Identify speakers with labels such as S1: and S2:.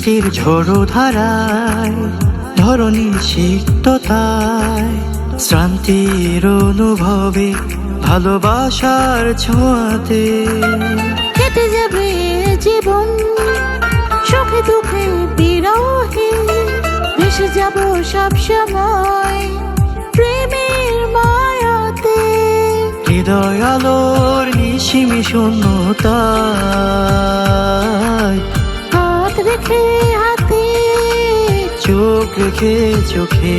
S1: বৃষ্টির ঝড়ো ধারায়, ধরণী সিক্ততায়, শ্রান্তির অনুভবে, ভালোবাসার ছোঁয়াতে
S2: কেটে যাবে জীবন সুখে দুঃখে বিরহে, ভেসে যাব সব সময় প্রেমের মায়াতে।
S1: হৃদয় আলোর নিশিমি শূন্যতায়,
S2: হাত রেখে হাতে,
S1: চোখ রেখে চোখে।